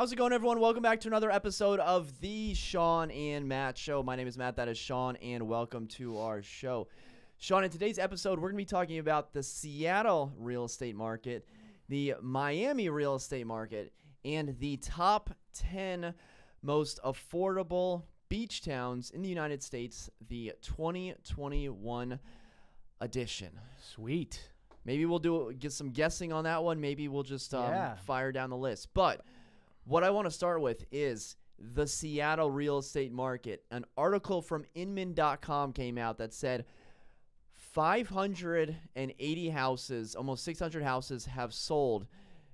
How's it going, everyone? Welcome back to another episode of the Shawn and Matt Show. My name is Matt. That is Shawn, and welcome to our show. Shawn, in today's episode, we're going to be talking about the Seattle real estate market, the Miami real estate market, and the top 10 most affordable beach towns in the United States, the 2021 edition. Sweet. Maybe we'll get some guessing on that one. Maybe we'll just fire down the list. But what I want to start with is the Seattle real estate market. An article from Inman.com came out that said 580 houses, almost 600 houses, have sold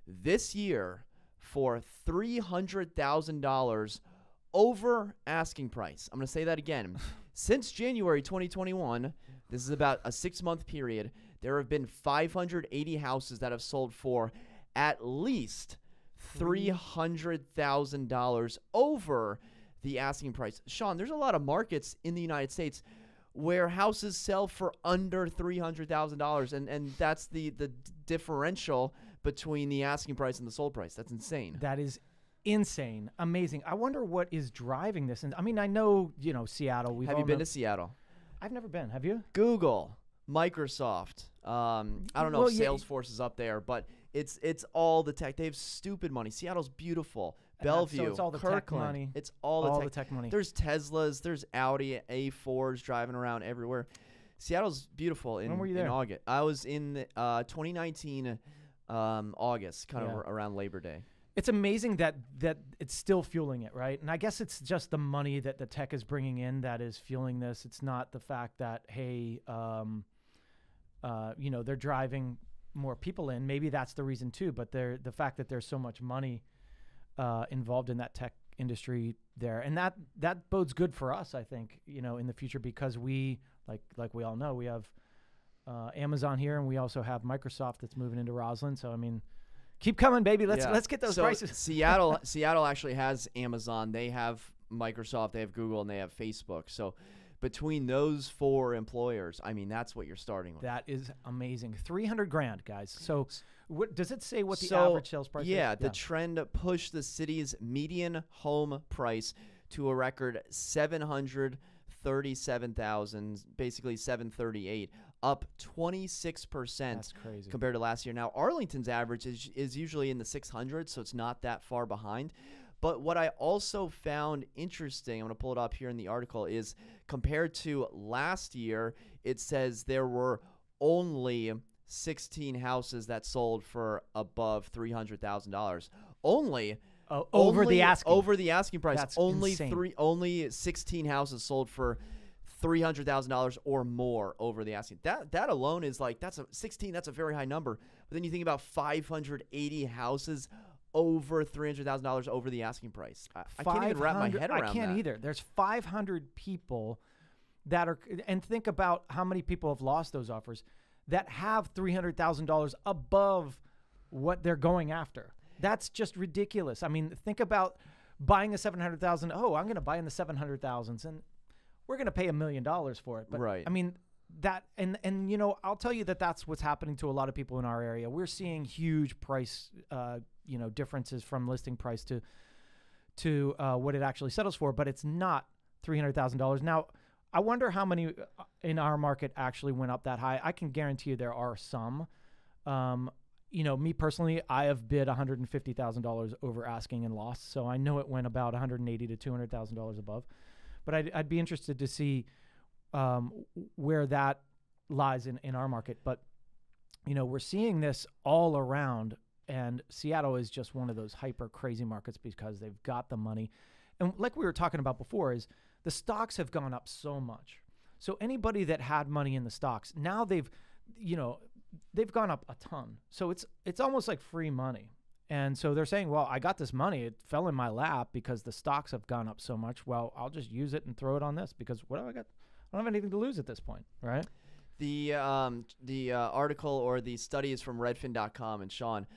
this year for $300,000 over asking price. I'm going to say that again. Since January 2021, this is about a 6-month period, there have been 580 houses that have sold for at least $300,000 over the asking price. Shawn, there's a lot of markets in the United States where houses sell for under $300,000, and that's the differential between the asking price and the sold price. That's insane. That is insane. Amazing. I wonder what is driving this. And I mean, I know, Seattle. Have you been to Seattle? I've never been. Have you? Google, Microsoft. I don't know if Salesforce is up there, but it's all the tech. They have stupid money. Seattle's beautiful. Bellevue, so it's all the Kirkland. tech money. It's all the tech money. There's Teslas. There's Audi A4s driving around everywhere. Seattle's beautiful. When were you there? In August. I was in 2019 August, kind of around Labor Day. It's amazing that it's still fueling it, right? And I guess it's just the money that the tech is bringing in that is fueling this. It's not the fact that, hey, they're driving more people in. Maybe that's the reason too. But the fact that there's so much money involved in that tech industry there, and that bodes good for us, I think, in the future, because we like we all know, we have Amazon here, and we also have Microsoft that's moving into Roslyn. So I mean, keep coming, baby. Let's get those prices. Seattle actually has Amazon. They have Microsoft. They have Google, and they have Facebook. So between those 4 employers, I mean, that's what you're starting with. That is amazing. $300,000, guys. So what does it say what the average sales price is? Yeah, the trend pushed the city's median home price to a record $737,000, basically $738,000, up 26%. That's crazy compared to last year. Now, Arlington's average is usually in the 600s, so it's not that far behind. But what I also found interesting, I'm going to pull it up here in the article, is compared to last year, it says there were only 16 houses that sold for above $300,000. Only over the asking price. That's only insane. Only 16 houses sold for $300,000 or more over the asking. That alone is that's a 16. That's a very high number. But then you think about 580 houses over $300,000 over the asking price. I can't even wrap my head around that. I can't either. There's 500 people that are, and think about how many people have lost those offers that have $300,000 above what they're going after. That's just ridiculous. I mean, think about buying a $700,000. Oh, I'm going to buy in the $700,000s, and we're going to pay $1 million for it. But right. I mean, that, and I'll tell you that's what's happening to a lot of people in our area. We're seeing huge price, differences from listing price to what it actually settles for, but it's not $300,000. Now, I wonder how many in our market actually went up that high. I can guarantee you there are some. Me personally, I have bid $150,000 over asking and lost, so I know it went about $180,000 to $200,000 above. But I'd be interested to see where that lies in our market. But we're seeing this all around, and Seattle is just one of those hyper crazy markets because they've got the money. And like we were talking about before, is the stocks have gone up so much. So anybody that had money in the stocks, now they've gone up a ton. So it's almost like free money. And so they're saying, well, I got this money. It fell in my lap because the stocks have gone up so much. Well, I'll just use it and throw it on this because what do I got? I don't have anything to lose at this point, right? The article or the study is from Redfin.com, and Shawn,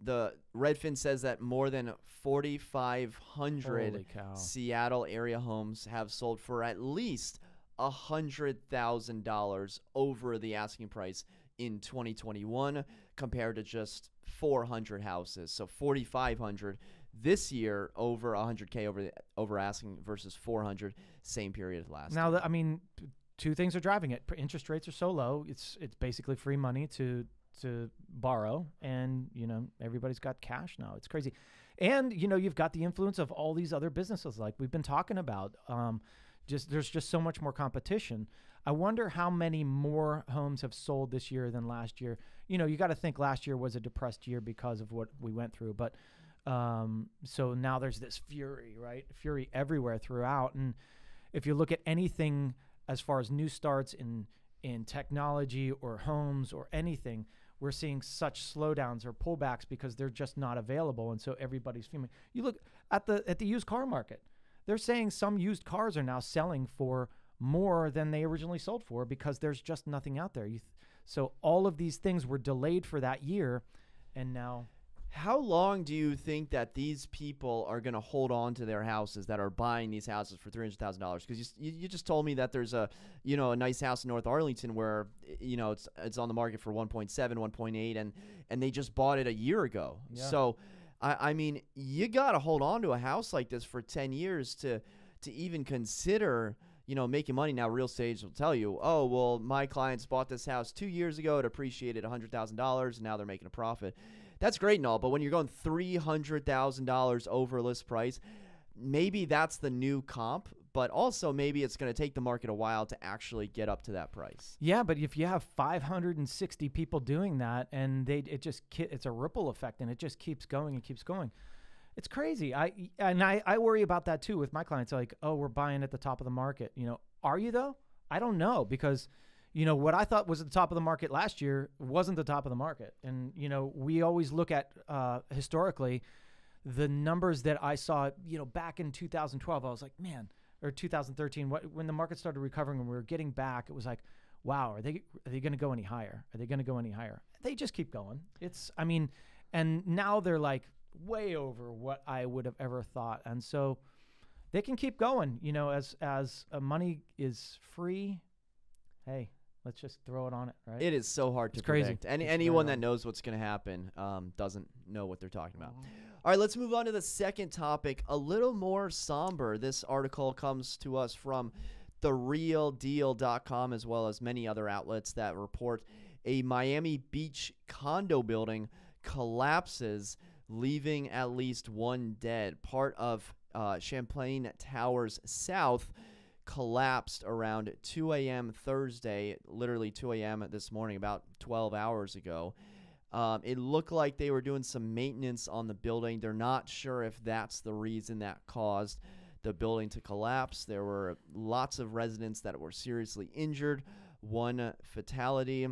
the Redfin says that more than 4,500 Seattle area homes have sold for at least $100,000 over the asking price in 2021 compared to just 400 houses. So 4,500 this year, over 100K over asking versus 400 same period last year. Now, I mean, two things are driving it. Interest rates are so low; it's basically free money to borrow, and everybody's got cash now. It's crazy, and you've got the influence of all these other businesses like we've been talking about. There's just so much more competition. I wonder how many more homes have sold this year than last year. You got to think last year was a depressed year because of what we went through, but so now there's this fury, right? Fury everywhere throughout. And if you look at anything as far as new starts in technology or homes or anything, we're seeing such slowdowns or pullbacks because they're just not available. And so everybody's fuming. You look at the used car market. They're saying some used cars are now selling for more than they originally sold for because there's just nothing out there. So all of these things were delayed for that year, and now. How long do you think that these people are going to hold on to their houses that are buying these houses for $300,000? Because you just told me that there's a nice house in North Arlington where it's on the market for 1.7, 1.8, and they just bought it a year ago. Yeah. So I mean, you got to hold on to a house like this for 10 years to even consider making money. Now, real estate agents will tell you, oh, well, my clients bought this house 2 years ago. It appreciated $100,000, and now they're making a profit. That's great and all, but when you're going $300,000 over list price, maybe that's the new comp, but also maybe it's going to take the market a while to actually get up to that price. Yeah, but if you have 560 people doing that, and it's a ripple effect, and it just keeps going and keeps going. It's crazy. I worry about that too with my clients. Like, oh, we're buying at the top of the market. Are you though? I don't know, because what I thought was at the top of the market last year wasn't the top of the market. And, we always look at historically the numbers that I saw, back in 2012. I was like, man, or 2013, when the market started recovering and we were getting back, it was like, wow, are they going to go any higher? Are they going to go any higher? They just keep going. And now they're like way over what I would have ever thought. And so they can keep going, as money is free. Hey, let's just throw it on it, right? It is so hard to predict. Anyone that knows what's going to happen doesn't know what they're talking about. All right, let's move on to the second topic, a little more somber. This article comes to us from therealdeal.com, as well as many other outlets that report a Miami Beach condo building collapses, leaving at least one dead. Part of Champlain Towers South collapsed around 2 a.m. Thursday, literally 2 a.m. this morning, about 12 hours ago. It looked like they were doing some maintenance on the building. They're not sure if that's the reason that caused the building to collapse. There were lots of residents that were seriously injured, one fatality.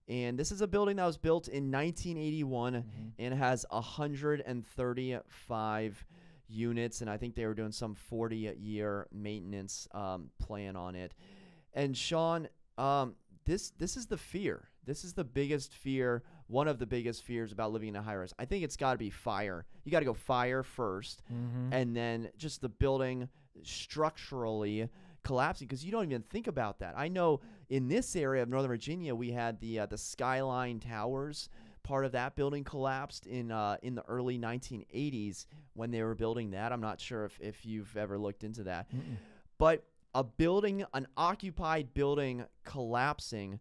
And this is a building that was built in 1981 and has 135 units, and I think they were doing some 40-year maintenance plan on it. And Shawn, this is the fear. This is the biggest fear, one of the biggest fears about living in a high-rise. I think it's got to be fire. You got to go fire first, and then just the building structurally collapsing, because you don't even think about that. I know in this area of Northern Virginia, we had the Skyline Towers. Part of that building collapsed in the early 1980s when they were building that. I'm not sure if you've ever looked into that. But an occupied building collapsing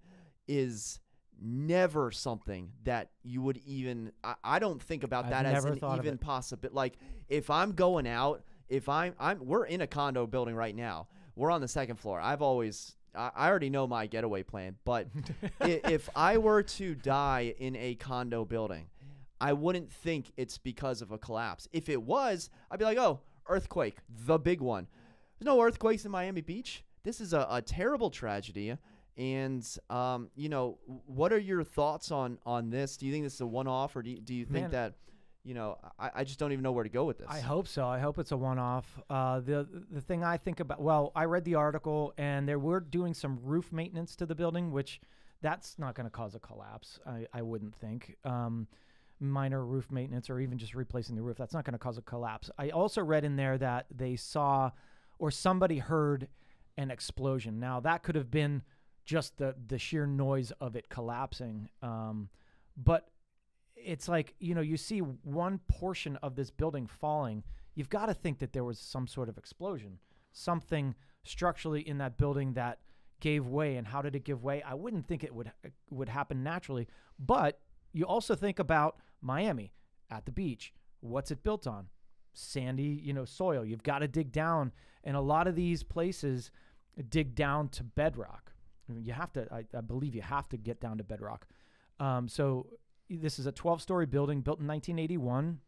is never something that you would even, I don't think about that as an even possibility. Like, if I'm going out, we're in a condo building right now. We're on the second floor. I already know my getaway plan, but if I were to die in a condo building, I wouldn't think it's because of a collapse. If it was, I'd be like, oh, earthquake, the big one. There's no earthquakes in Miami Beach. This is a terrible tragedy. And, what are your thoughts on this? Do you think this is a one-off, or do you think that, I just don't even know where to go with this? I hope so. I hope it's a one-off. The thing I think about, well, I read the article, and they were doing some roof maintenance to the building, which that's not going to cause a collapse, I wouldn't think. Minor roof maintenance or even just replacing the roof, that's not going to cause a collapse. I also read in there that they saw, or somebody heard, an explosion. Now, that could have been just the sheer noise of it collapsing. But it's like, you see one portion of this building falling. You've got to think that there was some sort of explosion, something structurally in that building that gave way. And how did it give way? I wouldn't think it would happen naturally. But you also think about Miami at the beach. What's it built on? Sandy, soil. You've got to dig down. And a lot of these places dig down to bedrock. I mean, you have to, I believe you have to get down to bedrock. So this is a 12-story building built in 1981.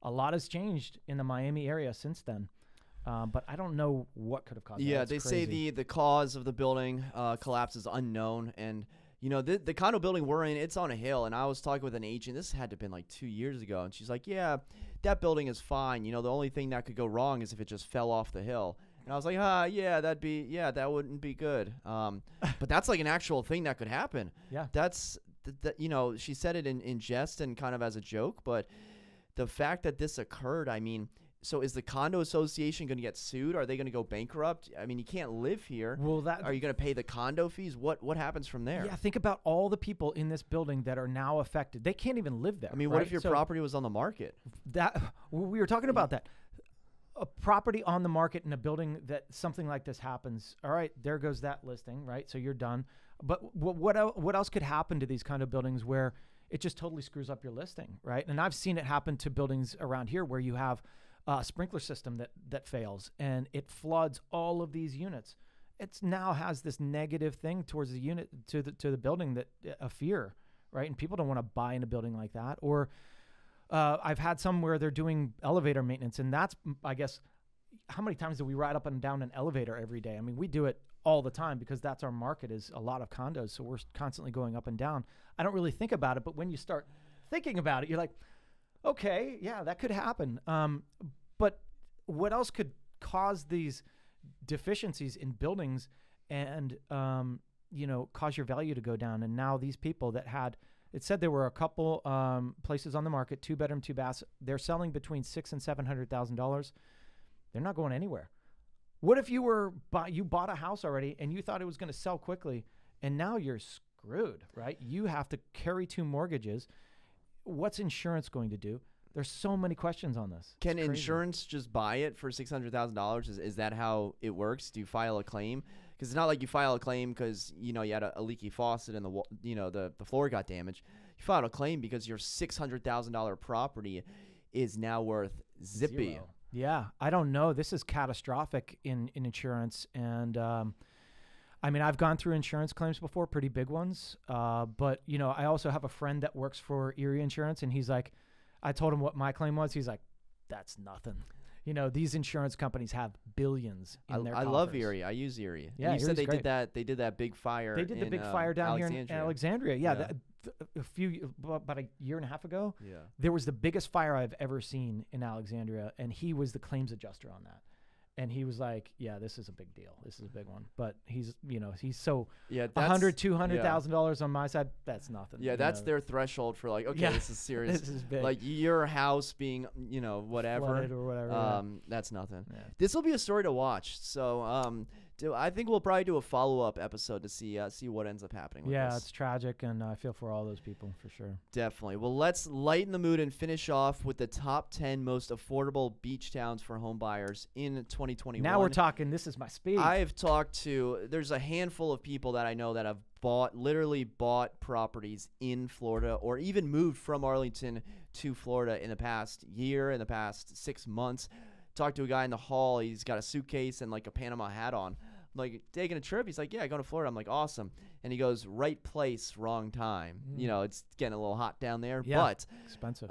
A lot has changed in the Miami area since then. But I don't know what could have caused that. Yeah, It's they crazy. say the cause of the building collapse is unknown. And, the condo building we're in, it's on a hill. And I was talking with an agent. This had to have been like 2 years ago. And she's like, yeah, that building is fine. The only thing that could go wrong is if it just fell off the hill. And I was like, yeah, that wouldn't be good. But that's like an actual thing that could happen. Yeah. That's, she said it in jest and kind of as a joke. But the fact that this occurred, I mean, so is the condo association going to get sued? Are they going to go bankrupt? I mean, you can't live here. Well, Are you going to pay the condo fees? What happens from there? Yeah, think about all the people in this building that are now affected. They can't even live there. I mean, what right? if your So property was on the market? we were talking about that. A property on the market in a building that something like this happens. All right, there goes that listing, right? So you're done. But what else could happen to these kind of buildings where it just totally screws up your listing, right? And I've seen it happen to buildings around here where you have a sprinkler system that fails and it floods all of these units. It now has this negative thing towards the unit to the building, that a fear, right? And people don't want to buy in a building like that. Or I've had some where they're doing elevator maintenance, and that's, I guess, how many times do we ride up and down an elevator every day? I mean, we do it all the time because that's our market, is a lot of condos. So we're constantly going up and down. I don't really think about it, but when you start thinking about it, you're like, okay, yeah, that could happen. But what else could cause these deficiencies in buildings and, cause your value to go down? And now these people that had, it said there were a couple places on the market, 2-bedroom, 2 baths. They're selling between $600,000 and $700,000. They're not going anywhere. What if you bought a house already and you thought it was going to sell quickly, and now you're screwed, right? You have to carry 2 mortgages. What's insurance going to do? There's so many questions on this. Can insurance just buy it for $600,000? Is that how it works? Do you file a claim? Because it's not like you file a claim because you had a leaky faucet and the floor got damaged. You filed a claim because your $600,000 property is now worth zippy. 0. Yeah, I don't know. This is catastrophic in insurance, and I mean, I've gone through insurance claims before, pretty big ones. But I also have a friend that works for Erie Insurance, and he's like, I told him what my claim was. He's like, that's nothing. These insurance companies have billions in their I coffers. love Erie. I use Erie. Yeah, And you said Erie's great. They did that big fire. They did the big fire down here in Alexandria. Yeah, Yeah. About a year and a half ago. Yeah. There was the biggest fire I've ever seen in Alexandria, and he was the claims adjuster on that. And he was like, yeah, this is a big deal. This is a big one. But he's so $100,000, $200,000 on my side, that's nothing. Yeah, that's their threshold for like, okay, this is serious. This is big. Like your house being, whatever. Flooded or whatever. That's nothing. Yeah. This will be a story to watch. So, I think we'll probably do a follow-up episode to see what ends up happening with this. It's tragic, and I feel for all those people for sure. Definitely. Well, let's lighten the mood and finish off with the top 10 most affordable beach towns for home buyers in 2021. Now we're talking. This is my speed. There's a handful of people that I know that have literally bought properties in Florida, or even moved from Arlington to Florida in the past year, in the past 6 months. Talked to a guy in the hall. He's got a suitcase and like a Panama hat on. I'm like, taking a trip? He's like, yeah, going to Florida. I'm like, awesome. And he goes, right place, wrong time. It's getting a little hot down there, but expensive.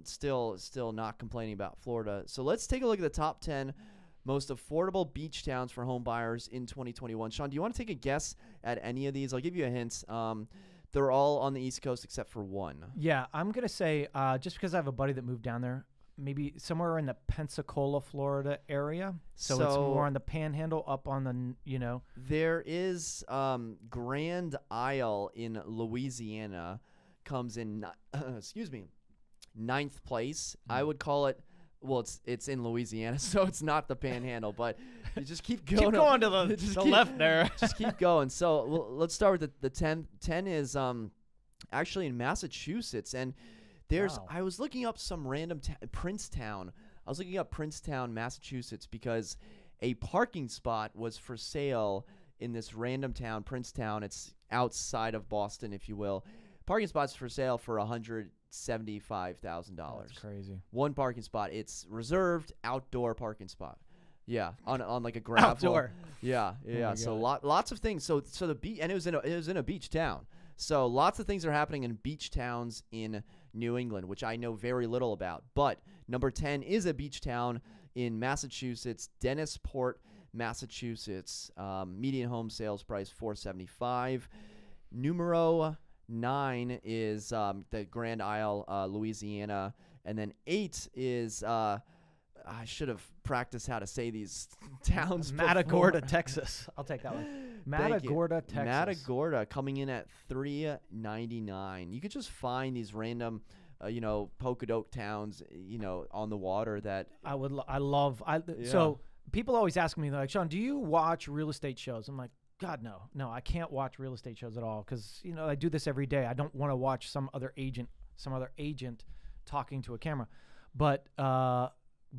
Still not complaining about Florida. So let's take a look at the top 10 most affordable beach towns for home buyers in 2021. Shawn, do you want to take a guess at any of these? I'll give you a hint. They're all on the East Coast except for one. Yeah, I'm going to say, just because I have a buddy that moved down there, maybe somewhere in the Pensacola, Florida area. So it's more on the Panhandle, up on the, There is Grand Isle in Louisiana comes in, 9th place. I would call it Well, it's in Louisiana, so it's not the Panhandle, but you just keep going. Keep going to the left there. Just keep going. So let's start with the 10. 10 is actually in Massachusetts, and there's Wow. I was looking up some random Princetown. I was looking up Princetown, Massachusetts, because a parking spot was for sale in this random town, Princetown. It's outside of Boston, if you will. Parking spots for sale for $175,000. That's crazy. One parking spot. It's reserved outdoor parking spot. Yeah, on like a gravel. Outdoor. Yeah. my So God. lots of things. So the beach, and it was in a beach town. So lots of things are happening in beach towns in New England, which I know very little about. But number 10 is a beach town in Massachusetts, Dennisport, Massachusetts. Median home sales price $475. Numero 9 is the Grand Isle, Louisiana, and then 8 is I should have practiced how to say these towns. Matagorda, before. Texas. I'll take that one. Thank you. Matagorda, Texas. Matagorda coming in at $399. You could just find these random, polka dot towns, on the water that So people always ask me, like, Shawn, do you watch real estate shows? I'm like, God, no, I can't watch real estate shows at all because I do this every day. I don't want to watch some other agent talking to a camera, but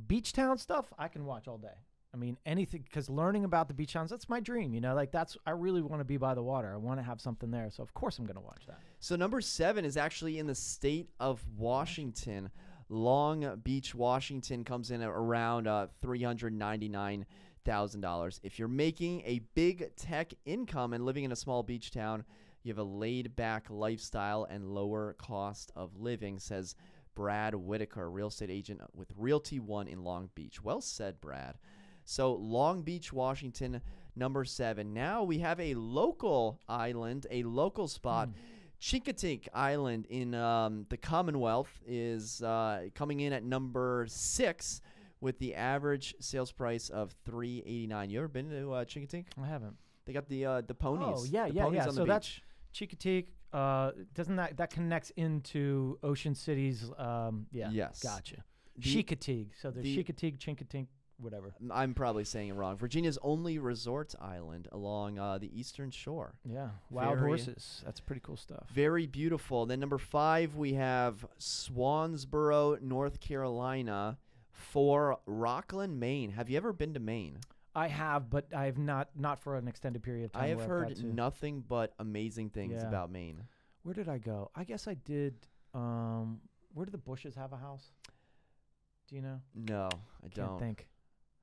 beach town stuff I can watch all day. I mean, anything, because learning about the beach towns, that's my dream. I really want to be by the water. I want to have something there. So of course I'm going to watch that. So number 7 is actually in the state of Washington. Long Beach, Washington comes in at around $399,000. If you're making a big tech income and living in a small beach town, you have a laid-back lifestyle and lower cost of living, says Brad Whitaker, real estate agent with Realty One in Long Beach. Well said, Brad. So Long Beach, Washington, number 7. Now we have a local island, a local spot. Chincoteague Island in the Commonwealth is coming in at number 6 with the average sales price of $389. You ever been to Chincoteague? I haven't. They got the ponies. Oh, yeah. On the So beach. that's Chincoteague. Doesn't that connects into Ocean City's? Yes. Gotcha. Chincoteague. So there's Chincoteague, whatever. I'm probably saying it wrong. Virginia's only resort island along the eastern shore. Yeah. Wild horses. That's pretty cool stuff. Very beautiful. Then number 5, we have Swansboro, North Carolina, for Rockland, Maine. Have you ever been to Maine? I have, but I have not for an extended period of time. I have where I've heard got to. nothing but amazing things Yeah. about Maine. Where did I go? I guess I did. Where do the Bushes have a house? Do you know? No, I Can't don't. think.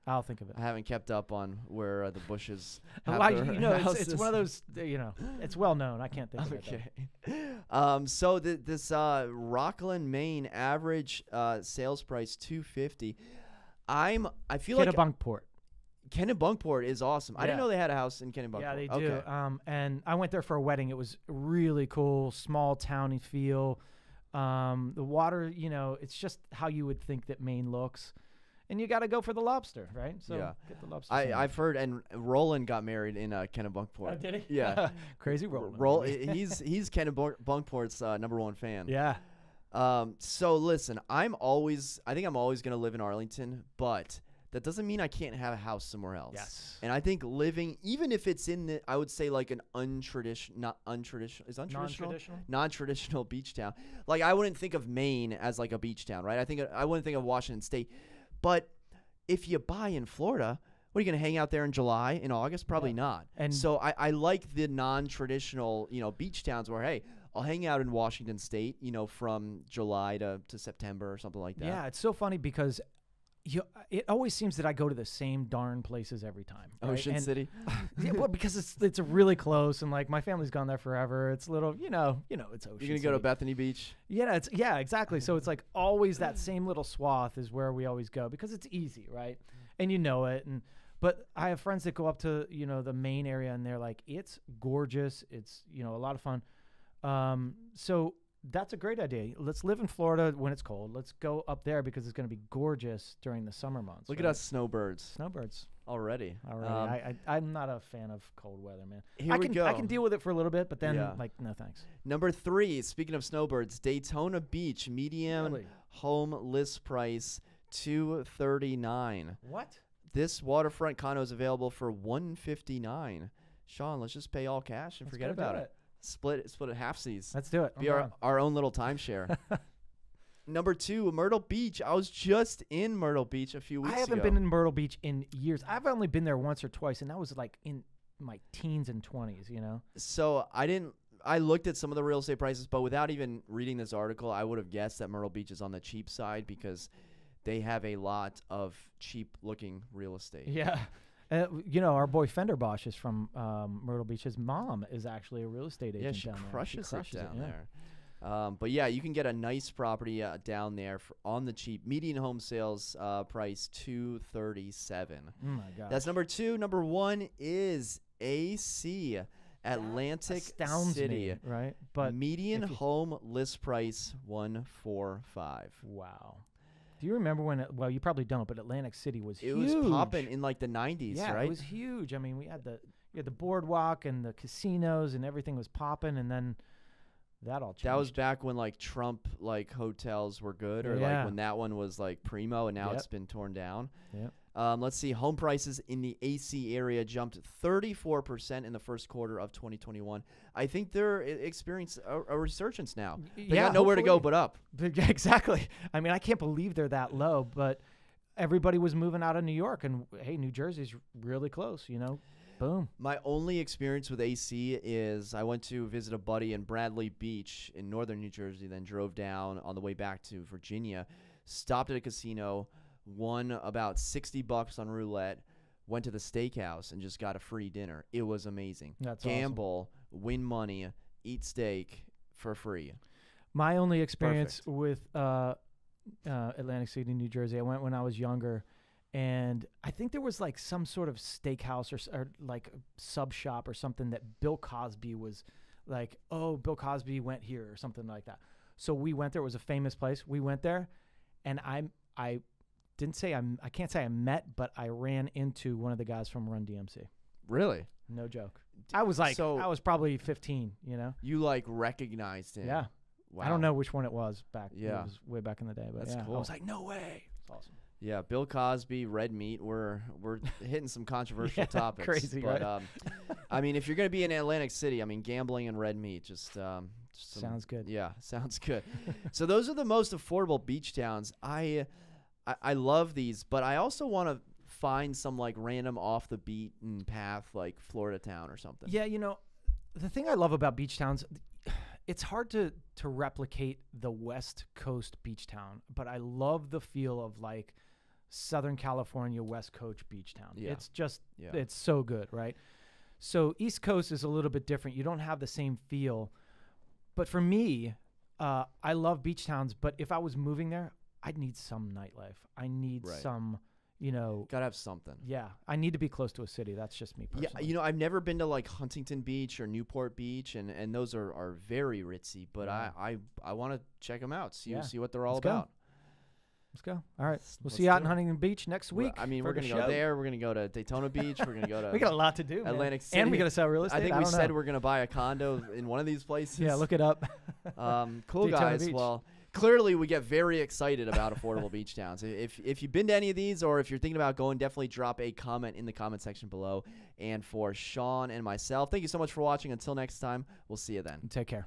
I'll think of it. I haven't kept up on where the Bushes have Well, their it's houses. one of those. It's well known. I can't think of it. Okay. So this Rockland, Maine average sales price $250. I feel like Kennebunkport. Kennebunkport is awesome. I didn't Yeah. know they had a house in Kennebunkport. Yeah, they do. Okay. And I went there for a wedding. It was really cool, small towny feel. The water, it's just how you would think that Maine looks. And you got to go for the lobster, right? So Yeah. get the lobster. I've heard, and Roland got married in Kennebunkport. Oh, did he? Yeah. Crazy Roland. He's Kennebunkport's number 1 fan. Yeah. So listen, I think I'm always going to live in Arlington, but that doesn't mean I can't have a house somewhere else. Yes. And I think living, even if it's in I would say like an non-traditional beach town. Like I wouldn't think of Maine as like a beach town, right? I wouldn't think of Washington State. But if you buy in Florida, what are you going to hang out there in July, in August? Probably not. And so I like the non-traditional, beach towns where, hey, I'll hang out in Washington State, from July to September or something like that. Yeah, it's so funny because it always seems that I go to the same darn places every time. Right? Ocean City. Yeah, well, because it's really close, and like my family's gone there forever. It's little, it's Ocean. You're going to City. go to Bethany Beach? Yeah, exactly. So it's like always that same little swath is where we always go because it's easy, right? And it. But I have friends that go up to the Maine area, and they're like, it's gorgeous. It's a lot of fun. So that's a great idea. Let's live in Florida when it's cold. Let's go up there because it's going to be gorgeous during the summer months. Look at us snowbirds. Snowbirds. Already. I'm not a fan of cold weather, man. Here we go. I can deal with it for a little bit, but then Yeah. no thanks. Number 3, speaking of snowbirds, Daytona Beach, median Really? home list price $239. What? This waterfront condo is available for $159. Sean, let's just pay all cash and Let's forget go do about it. Split it halfsies. Let's do it. Be our own little timeshare. Number 2, Myrtle Beach. I was just in Myrtle Beach a few weeks ago. I haven't been in Myrtle Beach in years. I've only been there once or twice, and that was like in my teens and 20s, you know? So I looked at some of the real estate prices, but without even reading this article, I would have guessed that Myrtle Beach is on the cheap side because they have a lot of cheap-looking real estate. Yeah. You know, our boy Fenderbosh is from Myrtle Beach. His mom is actually a real estate agent She down there. crushes it down there. But yeah, you can get a nice property down there on the cheap. Median home sales price $237. Oh my God. That's number 2. Number 1 is AC, Atlantic City. Me, right? But median home list price $145. Wow. Do you remember when? Well, you probably don't, but Atlantic City was huge. It was popping in like the 90s, yeah, right? It was huge. I mean, we had the boardwalk and the casinos and everything was popping, and then that all changed. That was back when like Trump like hotels were good, or like when that one was like primo, and now it's been torn down. Yep. Let's see. Home prices in the AC area jumped 34% in the first quarter of 2021. I think they're experiencing a resurgence now. They got nowhere to go but up. Exactly. I mean, I can't believe they're that low, but everybody was moving out of New York, and hey, New Jersey's really close, you know? Boom. My only experience with AC is I went to visit a buddy in Bradley Beach in northern New Jersey, then drove down on the way back to Virginia, stopped at a casino, won about $60 on roulette, went to the steakhouse, and just got a free dinner. It was amazing. That's Gamble, win money, eat steak for free. My only experience with Atlantic City, New Jersey, I went when I was younger, and I think there was like some sort of steakhouse or like a sub shop or something that Bill Cosby was like, oh, Bill Cosby went here or something like that. So we went there. It was a famous place. We went there, and I can't say I met, but I ran into one of the guys from Run DMC. Really? No joke. I was like, I was probably 15, you know? You like recognized him. Yeah. Wow. I don't know which one it was back. Yeah. It was way back in the day, but that's cool. I was like, no way. It's awesome. Yeah, Bill Cosby, red meat. We're hitting some controversial topics. Crazy, but, right? I mean, if you're going to be in Atlantic City, I mean, gambling and red meat sounds good. Yeah, sounds good. So those are the most affordable beach towns. I love these, but I also want to find some like random off the beaten path like Florida town or something. Yeah, you know, the thing I love about beach towns, it's hard to replicate the West Coast beach town, but I love the feel of like Southern California West Coast beach town. Yeah. It's just it's so good, right? So East Coast is a little bit different. You don't have the same feel. But for me, I love beach towns, but if I was moving there, I'd need some nightlife. I need some, you know. Gotta have something. Yeah. I need to be close to a city. That's just me personally. Yeah, you know, I've never been to like Huntington Beach or Newport Beach, and those are very ritzy, but I want to check them out, see what they're all about. Let's go. All right. We'll see you out in Huntington Beach next week. I mean, we're going to go there. We're going to go to Daytona Beach. We're going to go to we got a lot to do, Atlantic man. City. And we got to sell real estate. I think we said we're going to buy a condo in one of these places. Yeah, look it up. Cool, Daytona guys. Beach. Well, clearly we get very excited about affordable beach towns. If you've been to any of these or if you're thinking about going, definitely drop a comment in the comment section below. And for Sean and myself, thank you so much for watching. Until next time, we'll see you then. Take care.